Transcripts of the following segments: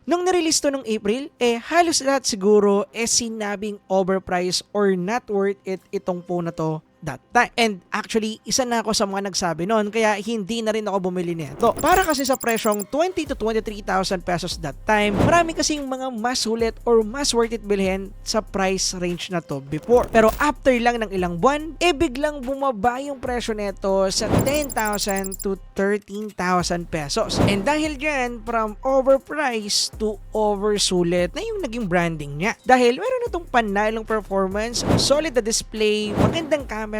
Nung nirelease to nung April, halos lahat siguro sinabing overpriced or not worth it itong phone na to that time. And actually, isa na ako sa mga nagsabi noon kaya hindi na rin ako bumili nito. Para kasi sa presyong 20 to 23,000 pesos that time, marami kasing mga mas sulit or mas worth it bilhin sa price range na to before. Pero after lang ng ilang buwan, biglang bumaba yung presyo nito sa 10,000 to 13,000 pesos. And dahil dyan, from overpriced to oversulit na yung naging branding niya. Dahil meron na itong panalong performance, solid na display, magandang camera,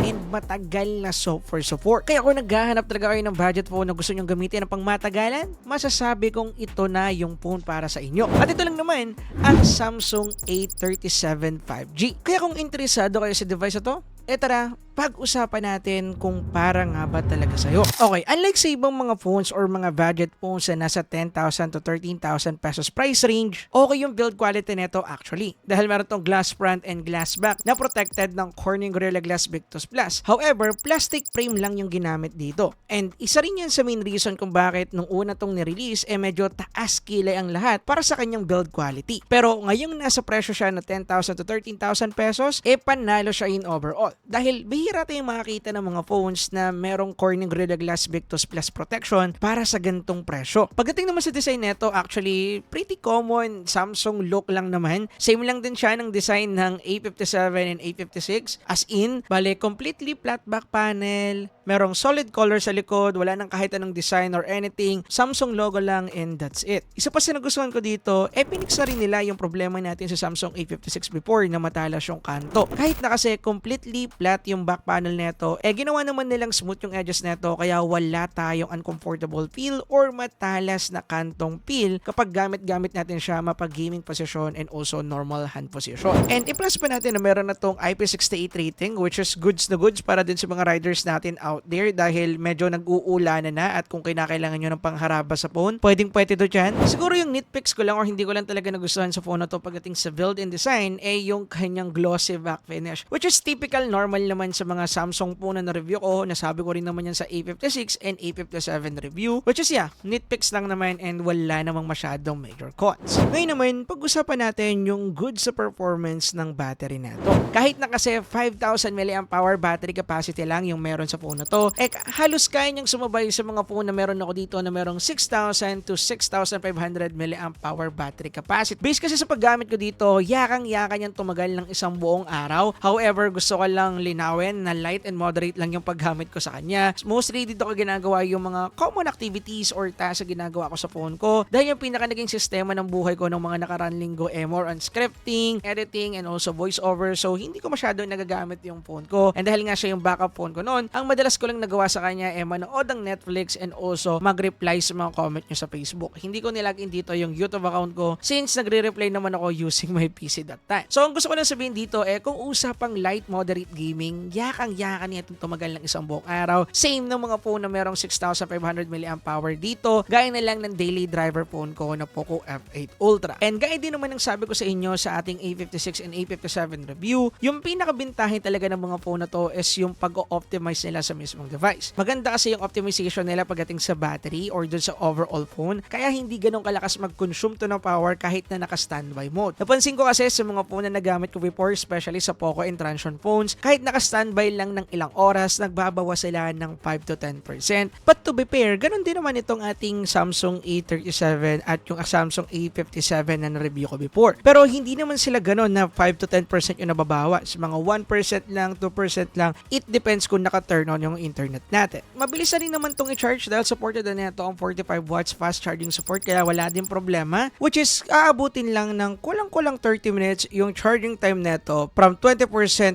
and matagal na software support. Kaya kung naghahanap talaga kayo ng budget phone na gusto nyong gamitin ng pangmatagalan, masasabi kong ito na yung phone para sa inyo. At ito lang naman ang Samsung A37 5G. Kaya kung interesado kayo sa device na to, tara, pag-usapan natin kung para nga ba talaga sa'yo. Okay, unlike sa ibang mga phones or mga budget phones na nasa 10,000 to 13,000 pesos price range, okay yung build quality nito actually. Dahil meron tong glass front and glass back na protected ng Corning Gorilla Glass Victus Plus. However, plastic frame lang yung ginamit dito. And isa rin yan sa main reason kung bakit nung una tong nirelease, medyo taas kilay ang lahat para sa kanyang build quality. Pero ngayong nasa presyo siya na 10,000 to 13,000 pesos, panalo siya in overall. Dahil bihira tayong makakita ng mga phones na merong Corning Gorilla Glass Victus Plus protection para sa gantong presyo. Pagdating naman sa design nito, actually pretty common Samsung look lang naman. Same lang din siya ng design ng A57 and A56. As in, bale completely flat back panel, merong solid color sa likod, wala nang kahit anong design or anything. Samsung logo lang and that's it. Isa pa sa nagustuhan ko dito, pinix na rin nila yung problema natin sa Samsung A56 before na matalas yung kanto. Kahit na kasi completely flat yung back panel neto, ginawa naman nilang smooth yung edges neto kaya wala tayong uncomfortable feel or matalas na kantong feel kapag gamit-gamit natin siya mapag-gaming position and also normal hand position. And i-plus pa natin na meron na tong IP68 rating which is goods na goods para din sa mga riders natin out there dahil medyo nag-uulanan na at kung kinakailangan nyo ng pangharaba sa phone, pwedeng-pwede to dyan. Siguro yung nitpicks ko lang or hindi ko lang talaga nagustuhan sa phone na to pagdating sa build and design yung kanyang glossy back finish which is typical normal naman sa mga Samsung phone na review ko. Nasabi ko rin naman yan sa A56 and A57 review which is nitpicks lang naman and wala namang masyadong major cons. Ngayon naman, pag-usapan natin yung good sa performance ng battery na to. Kahit na kasi 5,000 mAh battery capacity lang yung meron sa phone na to, halos kaya niyang sumabay sa mga phone na meron ako dito na merong 6,000 to 6,500 mAh battery capacity. Based kasi sa paggamit ko dito, yakang-yaka niyang tumagal ng isang buong araw. However, gusto ko lang linawin na light and moderate lang yung paggamit ko sa kanya. Mostly dito ko ginagawa yung mga common activities or tasks na ginagawa ko sa phone ko. Dahil yung pinaka naging sistema ng buhay ko ng mga nakaraan linggo more on scripting, editing, and also voiceover. So, hindi ko masyadong nagagamit yung phone ko. And dahil nga siya yung backup phone ko noon, ang madalas ko lang nagawa sa kanya manood ng Netflix and also mag-reply sa mga comment nyo sa Facebook. Hindi ko nilagin dito yung YouTube account ko since nagre-reply naman ako using my PC that time. So, ang gusto ko lang sabihin dito kung usapang light moderate gaming, yakang-yaka niya itong tumagal ng isang buong araw. Same ng mga phone na merong 6,500 mAh dito, gaya na lang ng daily driver phone ko na Poco F8 Ultra. And gaya din naman ng sabi ko sa inyo sa ating A56 and A57 review, yung pinakabintahin talaga ng mga phone na to is yung pag-optimize nila sa mismong device. Maganda kasi yung optimization nila pagdating sa battery or dun sa overall phone, kaya hindi ganun kalakas mag-consume to ng power kahit na naka-standby mode. Napansin ko kasi sa mga phone na nagamit ko before, especially sa Poco and Transsion phones, kahit naka-standby lang ng ilang oras, nagbabawas sila ng 5 to 10%. But to be fair, ganun din naman itong ating Samsung A37 at yung Samsung A57 na na-review ko before. Pero hindi naman sila ganun na 5 to 10% yung nababawas. Mga 1% lang, 2% lang. It depends kung naka-turn on yung internet natin. Mabilis na rin naman itong i-charge dahil supported na nito ang 45 watts fast charging support kaya wala din problema. Which is, aabutin lang ng kulang-kulang 30 minutes yung charging time neto from 20%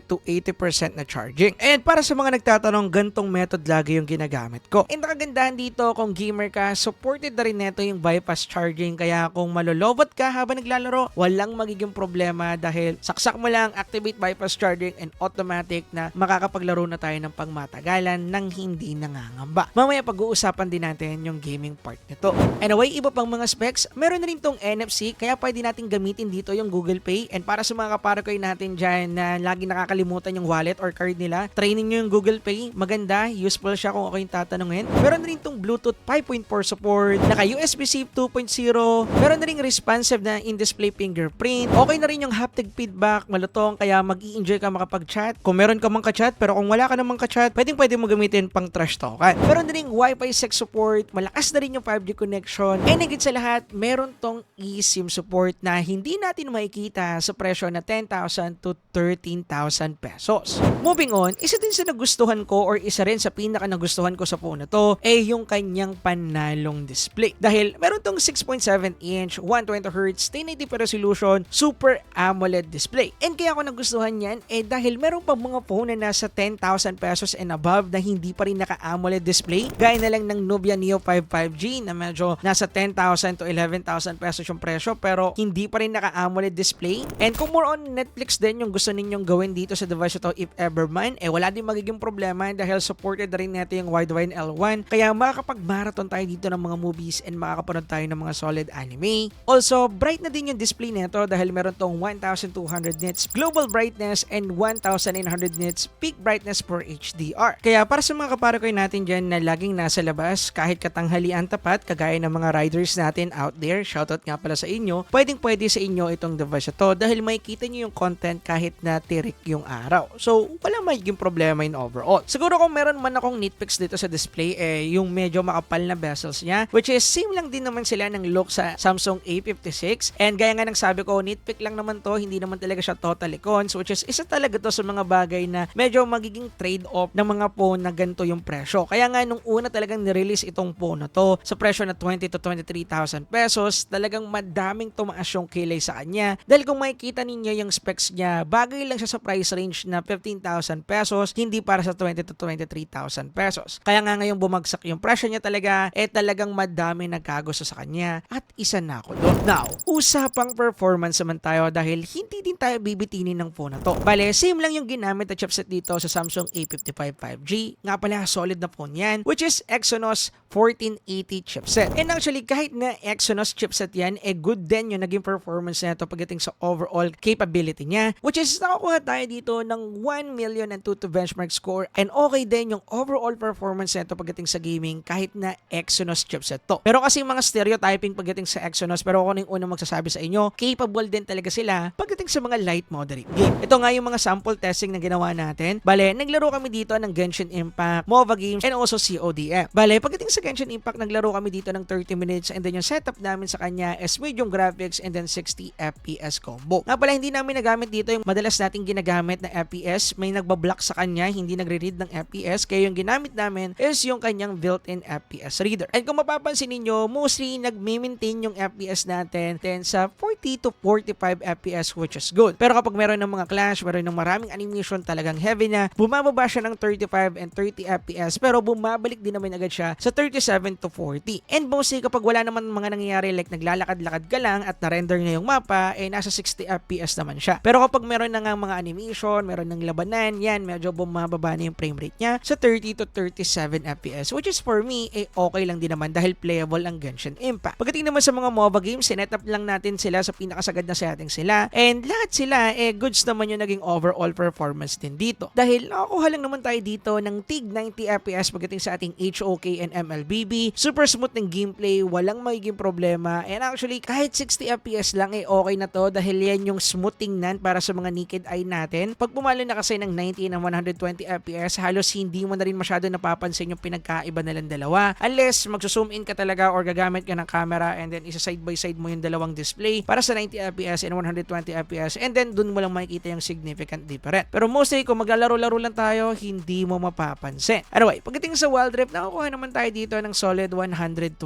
to 80% na charging. And para sa mga nagtatanong, gantong method lagi yung ginagamit ko. And nakagandahan dito kung gamer ka, supported na rin neto yung bypass charging kaya kung malolobot ka habang naglalaro, walang magiging problema dahil saksak mo lang, activate bypass charging and automatic na makakapaglaro na tayo ng pangmatagalan pangalan ng hindi nangangamba. Mamaya pag-uusapan din natin yung gaming part nito. Anyway, iba pang mga specs, meron na rin tong NFC kaya pwede natin gamitin dito yung Google Pay. And para sa mga kaparakoy natin dyan na lagi nakakalimutan yung wallet or card nila, training nyo yung Google Pay. Maganda, useful siya kung ako yung tatanungin. Meron na rin tong Bluetooth 5.4 support, naka USB-C 2.0, meron na rin responsive na in-display fingerprint. Okay na rin yung haptic feedback, malutong kaya mag-i-enjoy ka makapag-chat. Kung meron ka mang ka-chat pero kung wala ka namang ka-chat, pwede mo gamitin pang trash talkan. Meron na rin Wi-Fi 6 support, malakas na rin yung 5G connection. And higit sa lahat, meron tong eSIM support na hindi natin makikita sa presyo na 10,000 to 13,000 pesos. Moving on, isa din sa nagustuhan ko or isa rin sa pinaka nagustuhan ko sa phone na to ay yung kanyang panalong display. Dahil meron tong 6.7-inch, 120Hz, 1080p resolution, Super AMOLED display. And kaya ako nagustuhan yan dahil meron pang mga phone na nasa 10,000 pesos and above na hindi pa rin naka-AMOLED display. Gaya na lang ng Nubia Neo 5 5G na medyo nasa 10,000 to 11,000 pesos yung presyo pero hindi pa rin naka-AMOLED display. And kung more on Netflix din yung gusto ninyong gawin dito sa device ito if ever man, wala din magiging problema dahil supported rin natin yung Widevine L1 kaya makakapag-marathon tayo dito ng mga movies and makakapanood tayo ng mga solid anime. Also, bright na din yung display nito dahil meron tong 1,200 nits global brightness and 1,900 nits peak brightness for HDR. Kaya para sa mga kaparakoy natin dyan na laging nasa labas kahit katanghalian tapat kagaya ng mga riders natin out there, shoutout nga pala sa inyo, pwede sa inyo itong device ito dahil makikita nyo yung content kahit na tirik yung araw. So, walang magiging problema in overall. Siguro kung meron man akong nitpicks dito sa display, yung medyo makapal na bezels niya, which is same lang din naman sila ng look sa Samsung A56. And gaya nga ng sabi ko, nitpick lang naman to, hindi naman talaga siya totally cons, which is isa talaga to sa mga bagay na medyo magiging trade-off ng mga phone na ganito yung presyo. Kaya nga nung una talagang nirelease itong phone na to sa presyo na 20 to 23,000 pesos, talagang madaming tumaas yung kilay sa kanya. Dahil kung makikita ninyo yung specs niya, bagay lang siya sa price range na 15,000 pesos, hindi para sa 20 to 23,000 pesos. Kaya nga ngayong bumagsak yung presyo niya talaga, talagang madami nagkagusto sa kanya at isa na ako doon. Now, usapang performance naman tayo dahil hindi din tayo bibitinin ng phone na to. Bale, same lang yung ginamit na chipset dito sa Samsung A55 5G. Nga pala, solid na phone yan, which is Exynos 1480 chipset. And actually, kahit na Exynos chipset yan, good din yung naging performance na ito pagdating sa overall capability niya, which is nakakuha tayo dito ng 1 million and 2 to benchmark score and okay din yung overall performance na ito pagdating sa gaming kahit na Exynos chipset to. Pero kasi mga stereotyping pagdating sa Exynos, pero ako na yung unang magsasabi sa inyo, capable din talaga sila pagdating sa mga light moderate game. Ito nga yung mga sample testing na ginawa natin. Bale, naglaro kami dito ng Genshin Impact, MOBA games, and also CODM. Bale, pagdating sa Genshin Impact, naglaro kami dito ng 30 minutes and then yung setup namin sa kanya is medium graphics and then 60 FPS combo. Nga pala, hindi namin nagamit dito yung madalas nating ginagamit na FPS. May nagbablock sa kanya, hindi nagre-read ng FPS. Kaya yung ginamit namin is yung kanyang built-in FPS reader. And kung mapapansin ninyo, mostly nag-maintain yung FPS natin then sa 40 to 45 FPS, which is good. Pero kapag meron ng mga clash, meron ng maraming animation talagang heavy na, bumababa siya ng 35 and 30 FPS pero bumabalik din naman agad siya sa 37 to 40. And mostly kapag wala naman mga nangyayari like naglalakad-lakad ka lang at na-render na yung mapa, nasa 60 FPS naman siya. Pero kapag meron na nga mga animation, meron ng labanan, yan, medyo bumababa na yung frame rate niya sa 30 to 37 FPS, which is for me, okay lang din naman dahil playable ang Genshin Impact. Pagdating naman sa mga MOBA games, sinet up lang natin sila sa pinakasagad na settings sila and lahat sila, goods naman yung naging overall performance din dito. Dahil nakakuha lang naman tayo dito ng tig 90 FPS pagdating sa ating HOK and MLBB. Super smooth ng gameplay, walang magiging problema. And actually, kahit 60 FPS lang okay na to dahil yan yung smooth tingnan para sa mga naked eye natin. Pag pumalo na kasi ng 90 and 120 FPS, halos hindi mo na rin masyado napapansin yung pinagkaiba nilang dalawa. Unless magsuzoom in ka talaga or gagamit ka ng camera and then isa side by side mo yung dalawang display para sa 90 FPS and 120 FPS and then dun mo lang makikita yung significant difference. Pero mostly kung maglalaro-laro lang tayo, hindi mo mapapansin. Anyway, pagdating sa Wild Rift, nakakuha naman tayo dito ng solid 120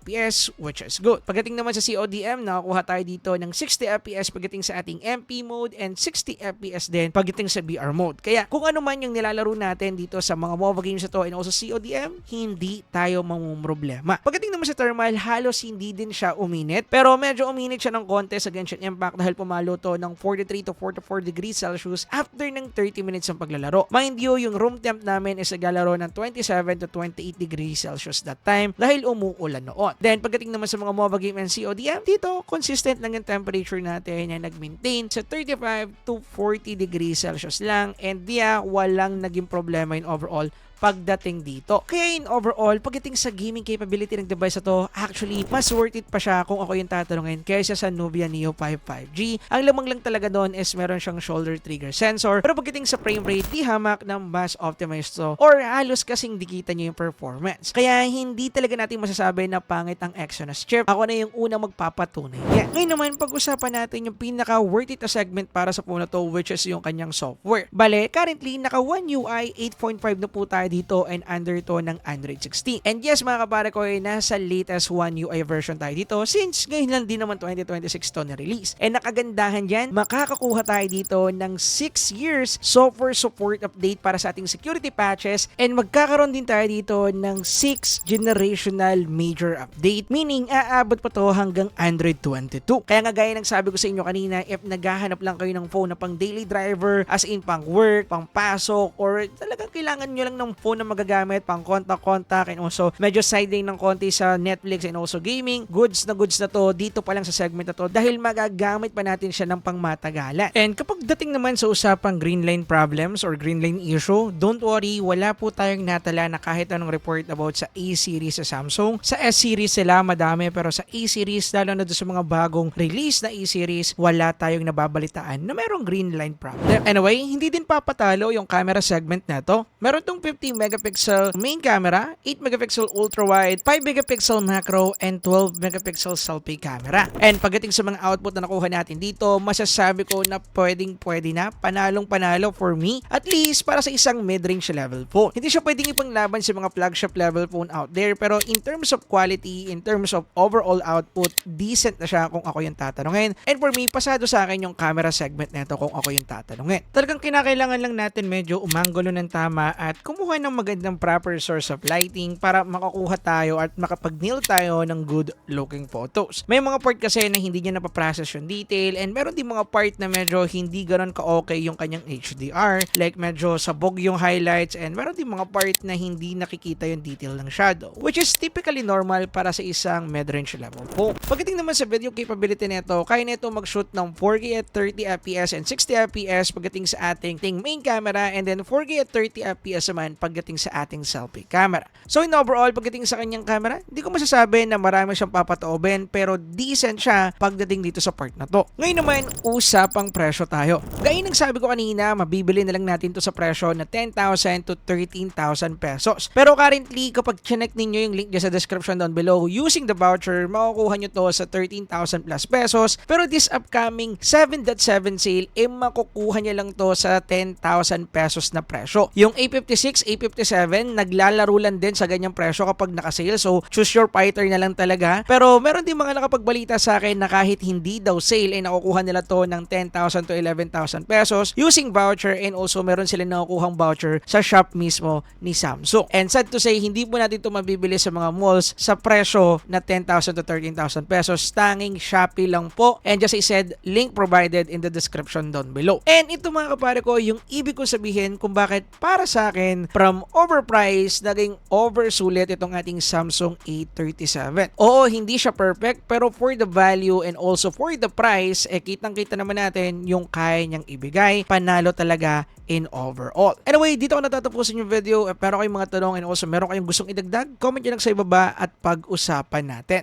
FPS, which is good. Pagdating naman sa CODM, nakakuha tayo dito ng 60 FPS pagdating sa ating MP mode and 60 FPS din pagdating sa BR mode. Kaya kung ano man yung nilalaro natin dito sa mga MOBA games ito and also CODM, hindi tayo mamumroblema. Pagdating naman sa thermal, halos hindi din siya uminit, pero medyo uminit siya ng konti sa Genshin Impact dahil pumalo to ng 43 to 44 degrees Celsius after ng 30 minutes ng paglalaro. Mind you, yung room temp namin is naglalaro ng 27 to 28 degrees Celsius that time dahil umuulan noon. Then pagdating naman sa mga MOBA game and CODM, dito consistent lang yung temperature natin na nag-maintain sa 35 to 40 degrees Celsius lang, and walang naging problema in overall pagdating dito. Kaya in overall, pagdating sa gaming capability ng device na to, actually, mas worth it pa siya kung ako yung tatanungin kaysa sa Nubia Neo 5 5G. Ang lamang lang talaga doon is meron siyang shoulder trigger sensor, pero pagdating sa frame rate, di hamak ng mas optimized to or halos kasing dikita niyo yung performance. Kaya hindi talaga natin masasabi na pangit ang Exynos chip. Ako na yung unang magpapatunay. Yeah. Ngayon naman, pag-usapan natin yung pinaka worth it na segment para sa phone na to, which is yung kanyang software. Bale, currently, naka One UI 8.5 na po tayo dito and under to ng Android 16. And yes, mga kapare ko, nasa latest One UI version tayo dito since ngayon lang din naman 2026 to na release. And nakagandahan dyan, makakakuha tayo dito ng 6 years software support update para sa ating security patches, and magkakaroon din tayo dito ng 6 generational major update, meaning aabot pa to hanggang Android 22. Kaya nga gaya ng sabi ko sa inyo kanina, if naghahanap lang kayo ng phone na pang daily driver, as in pang work, pang pasok, or talagang kailangan nyo lang ng phone na magagamit pang contact, and also medyo sideline ng konti sa Netflix and also gaming, goods na to dito pa lang sa segment na to dahil magagamit pa natin siya ng pangmatagalan. And kapag dating naman sa usapang green line problems or green line issue, don't worry, wala po tayong natala na kahit anong report about sa A-series sa Samsung. Sa S-series sila madami, pero sa A-series, lalo na doon sa mga bagong release na A-series, wala tayong nababalitaan na merong green line problem. Anyway, hindi din papatalo yung camera segment na to. Meron tong 50 megapixel main camera, 8 megapixel ultra wide, 5 megapixel macro, and 12 megapixel selfie camera. And pagdating sa mga output na nakuha natin dito, masasabi ko na pwede na, panalong-panalo for me, at least para sa isang mid-range level phone. Hindi siya pwedeng ipanglaban sa mga flagship level phone out there, pero in terms of quality, in terms of overall output, decent na siya kung ako yung tatanungin. And for me, pasado sa akin yung camera segment nito kung ako yung tatanungin. Talagang kinakailangan lang natin medyo umanggulo ng tama at kumuha ng magandang proper source of lighting para makakuha tayo at makapag-nail tayo ng good looking photos. May mga part kasi na hindi niya napaprocess yung detail, and meron din mga part na medyo hindi ganoon ka-okay yung kanyang HDR, like medyo sabog yung highlights, and meron din mga part na hindi nakikita yung detail ng shadow, which is typically normal para sa isang mid-range level phone. Pagdating naman sa video capability nito, kaya nito mag-shoot ng 4K at 30 FPS and 60 FPS pagdating sa ating main camera, and then 4K at 30 FPS naman pagdating sa ating selfie camera. So in overall, pagdating sa kanyang camera, hindi ko masasabi na marami siyang papataoben, pero decent siya pagdating dito sa part na to. Ngayon naman, usapang presyo tayo. Gaya ng sabi ko kanina, mabibili na lang natin to sa presyo na 10,000 to 13,000 pesos. Pero currently, kapag chinek ninyo yung link dyan sa description down below, using the voucher, makukuha nyo to sa 13,000 plus pesos. Pero this upcoming 7.7 sale, makukuha nyo lang to sa 10,000 pesos na presyo. Yung A56, A57, naglalaro lang din sa ganyang presyo kapag nakasale. So, choose your fighter na lang talaga. Pero meron din mga nakapagbalita sa akin na kahit hindi daw sale, nakukuha nila to ng 10,000 to 11,000 pesos using voucher, and also meron sila nakukuhang voucher sa shop mismo ni Samsung. And sad to say, hindi po natin to mabibili sa mga malls sa presyo na 10,000 to 13,000 pesos. Tanging Shopee lang po. And just I said, link provided in the description down below. And ito mga kapare ko, yung ibig ko sabihin kung bakit para sa akin from overpriced naging oversulit itong ating Samsung A37. Oo, hindi siya perfect, pero for the value and also for the price, kitang-kita naman natin yung kaya niyang ibigay. Panalo talaga in overall. Anyway, dito ko natatapusin yung video. Pero kayong mga tanong and also meron kayong gustong idagdag, comment nyo lang sa ibaba at pag-usapan natin.